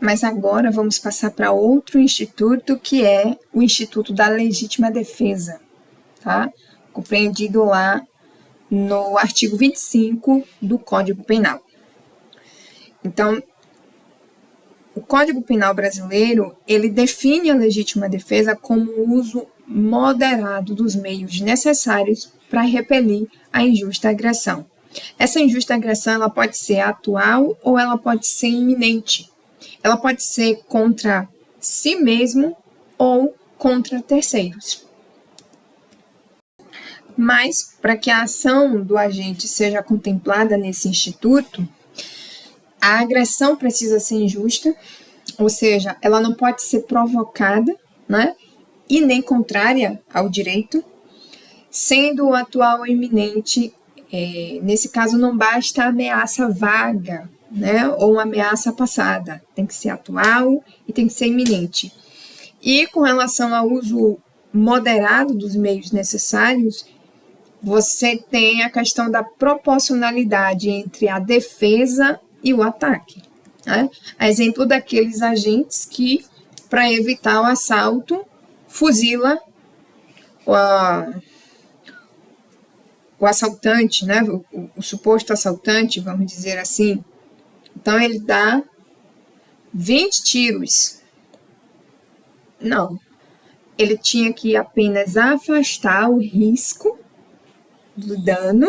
Mas agora vamos passar para outro instituto, que é o Instituto da Legítima Defesa, tá? Compreendido lá no artigo 25 do Código Penal. Então, o Código Penal brasileiro, ele define a legítima defesa como o uso moderado dos meios necessários para repelir a injusta agressão. Essa injusta agressão, ela pode ser atual ou ela pode ser iminente. Ela pode ser contra si mesmo ou contra terceiros. Mas, para que a ação do agente seja contemplada nesse instituto, a agressão precisa ser injusta, ou seja, ela não pode ser provocada, né, e nem contrária ao direito, sendo o atual ou iminente, nesse caso não basta a ameaça vaga, né, ou uma ameaça passada, tem que ser atual e tem que ser iminente. E com relação ao uso moderado dos meios necessários, você tem a questão da proporcionalidade entre a defesa e o ataque, né? A exemplo daqueles agentes que, para evitar o assalto, fuzila o assaltante, né? O suposto assaltante, vamos dizer assim. Então, ele dá 20 tiros. Não. Ele tinha que apenas afastar o risco do dano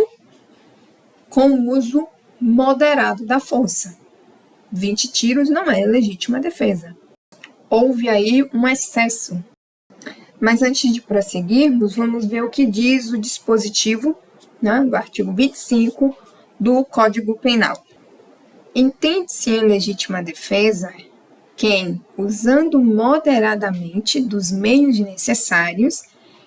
com o uso moderado da força. 20 tiros não é legítima defesa. Houve aí um excesso. Mas antes de prosseguirmos, vamos ver o que diz o dispositivo, né, do artigo 25 do Código Penal. Entende-se em legítima defesa quem, usando moderadamente dos meios necessários,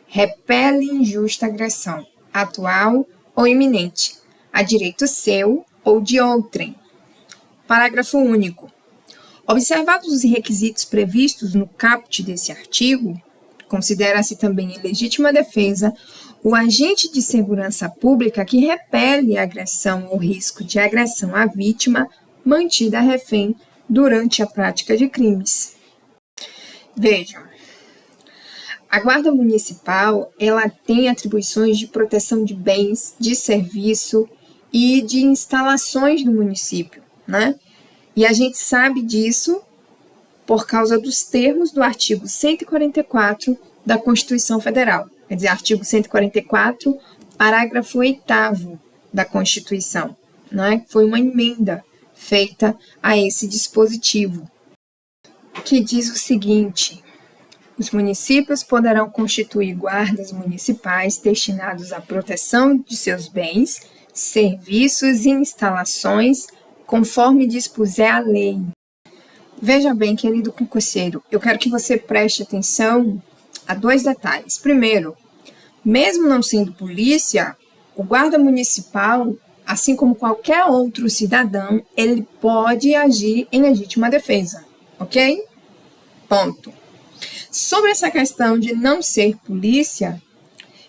repele injusta agressão, atual ou iminente, a direito seu ou de outrem. Parágrafo único. Observados os requisitos previstos no caput desse artigo, considera-se também em legítima defesa o agente de segurança pública que repele a agressão ou risco de agressão à vítima mantida refém durante a prática de crimes. Vejam, a Guarda Municipal, ela tem atribuições de proteção de bens, de serviço e de instalações do município, né? E a gente sabe disso por causa dos termos do artigo 144 da Constituição Federal. Quer dizer, artigo 144, parágrafo 8º da Constituição, né? Foi uma emenda feita a esse dispositivo, que diz o seguinte: os municípios poderão constituir guardas municipais destinados à proteção de seus bens, serviços e instalações, conforme dispuser a lei. Veja bem, querido concurseiro, eu quero que você preste atenção a 2 detalhes. Primeiro, mesmo não sendo polícia, o guarda municipal, assim como qualquer outro cidadão, ele pode agir em legítima defesa, ok? Ponto. Sobre essa questão de não ser polícia,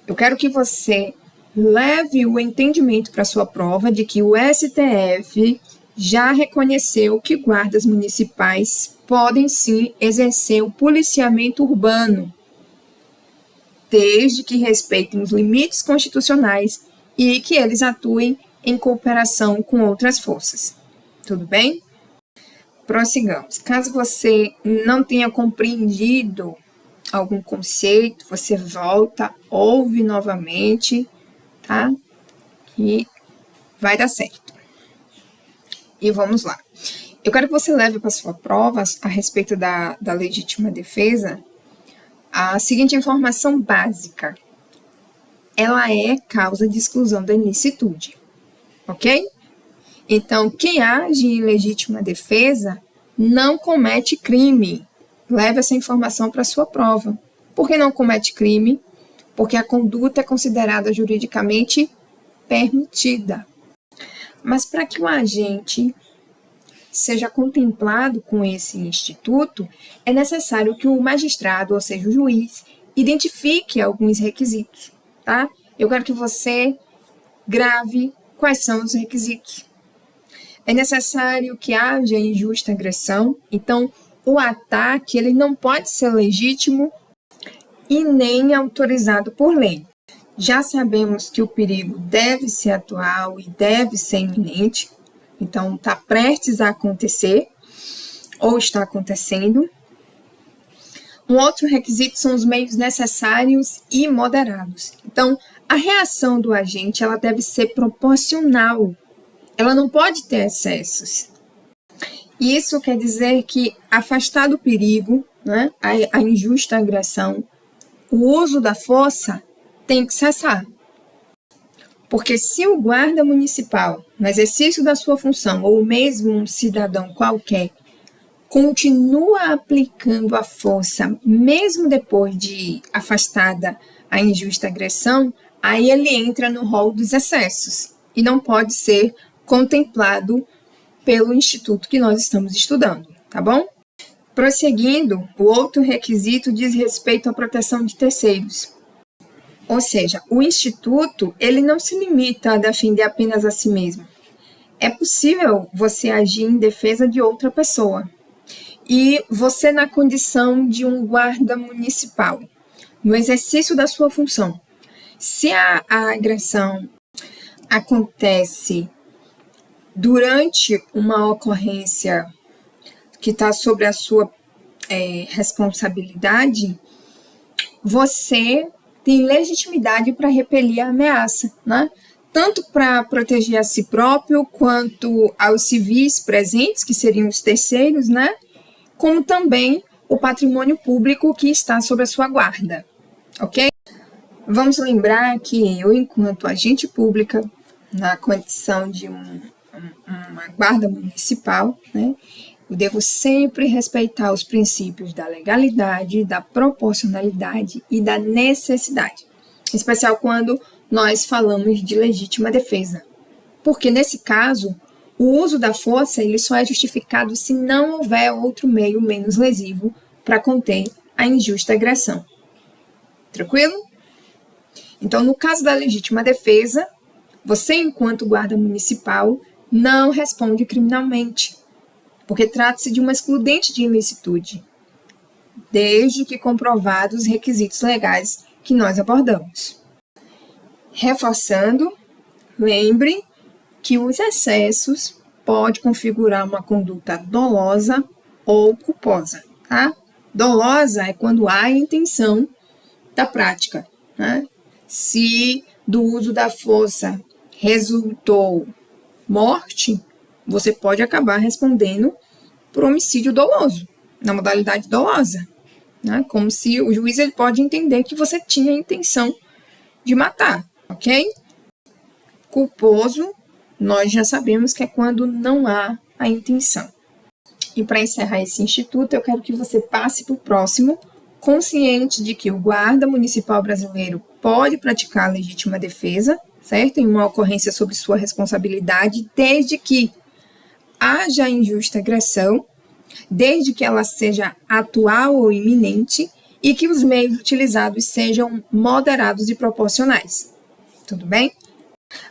eu quero que você leve o entendimento para a sua prova de que o STF já reconheceu que guardas municipais podem sim exercer o policiamento urbano, desde que respeitem os limites constitucionais e que eles atuem em cooperação com outras forças. Tudo bem? Prossigamos. Caso você não tenha compreendido algum conceito, você volta, ouve novamente, tá? E vai dar certo. E vamos lá. Eu quero que você leve para sua prova, a respeito da legítima defesa, a seguinte informação básica. Ela é causa de exclusão da ilicitude, ok? Então, quem age em legítima defesa não comete crime. Leve essa informação para a sua prova. Por que não comete crime? Porque a conduta é considerada juridicamente permitida. Mas para que o agente seja contemplado com esse instituto, é necessário que o magistrado, ou seja, o juiz, identifique alguns requisitos, tá? Eu quero que você grave quais são os requisitos. É necessário que haja injusta agressão, então o ataque ele não pode ser legítimo e nem autorizado por lei. Já sabemos que o perigo deve ser atual e deve ser iminente, então está prestes a acontecer ou está acontecendo. Um outro requisito são os meios necessários e moderados. Então, a reação do agente ela deve ser proporcional, ela não pode ter excessos. Isso quer dizer que afastar do perigo, né, a injusta agressão, o uso da força tem que cessar. Porque se o guarda municipal, no exercício da sua função, ou mesmo um cidadão qualquer, continua aplicando a força, mesmo depois de afastada a injusta agressão, aí ele entra no rol dos excessos e não pode ser contemplado pelo instituto que nós estamos estudando, tá bom? Prosseguindo, o outro requisito diz respeito à proteção de terceiros. Ou seja, o instituto ele não se limita a defender apenas a si mesmo. É possível você agir em defesa de outra pessoa. E você, na condição de um guarda municipal, no exercício da sua função, se a agressão acontece durante uma ocorrência que está sobre a sua responsabilidade, você tem legitimidade para repelir a ameaça, né? Tanto para proteger a si próprio, quanto aos civis presentes, que seriam os terceiros, né? Como também o patrimônio público que está sob a sua guarda, ok? Vamos lembrar que eu, enquanto agente pública, na condição de uma guarda municipal, né, eu devo sempre respeitar os princípios da legalidade, da proporcionalidade e da necessidade, em especial quando nós falamos de legítima defesa, porque nesse caso, o uso da força ele só é justificado se não houver outro meio menos lesivo para conter a injusta agressão. Tranquilo? Então, no caso da legítima defesa, você, enquanto guarda municipal, não responde criminalmente, porque trata-se de uma excludente de ilicitude, desde que comprovados os requisitos legais que nós abordamos. Reforçando, lembre que os excessos podem configurar uma conduta dolosa ou culposa, tá? Dolosa é quando há intenção da prática, né? Se do uso da força resultou morte, você pode acabar respondendo por homicídio doloso, na modalidade dolosa, né? Como se o juiz ele pode entender que você tinha a intenção de matar, ok? Culposo, nós já sabemos que é quando não há a intenção. E para encerrar esse instituto, eu quero que você passe para o próximo, consciente de que o guarda municipal brasileiro pode praticar a legítima defesa, certo? Em uma ocorrência sobre sua responsabilidade, desde que haja injusta agressão, desde que ela seja atual ou iminente e que os meios utilizados sejam moderados e proporcionais. Tudo bem?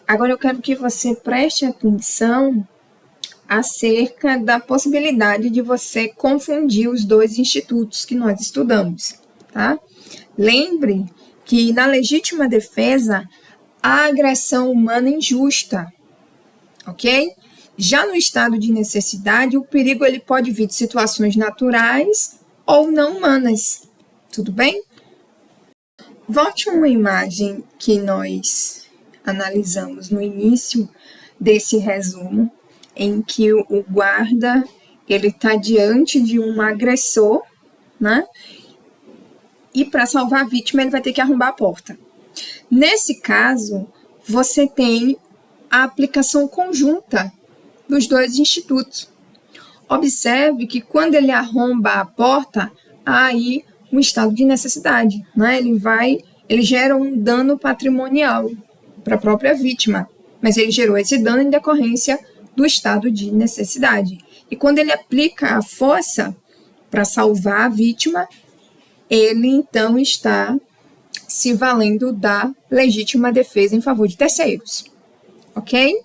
Agora eu quero que você preste atenção acerca da possibilidade de você confundir os dois institutos que nós estudamos, tá? Lembre que na legítima defesa há agressão humana injusta, ok? Já no estado de necessidade, o perigo ele pode vir de situações naturais ou não humanas, tudo bem? Volte a uma imagem que nós analisamos no início desse resumo, em que o guarda ele está diante de um agressor, né? E para salvar a vítima ele vai ter que arrombar a porta. Nesse caso, você tem a aplicação conjunta dos dois institutos. Observe que quando ele arromba a porta, há aí um estado de necessidade, né? Ele gera um dano patrimonial para a própria vítima, mas ele gerou esse dano em decorrência do estado de necessidade. E quando ele aplica a força para salvar a vítima, ele então está se valendo da legítima defesa em favor de terceiros, ok?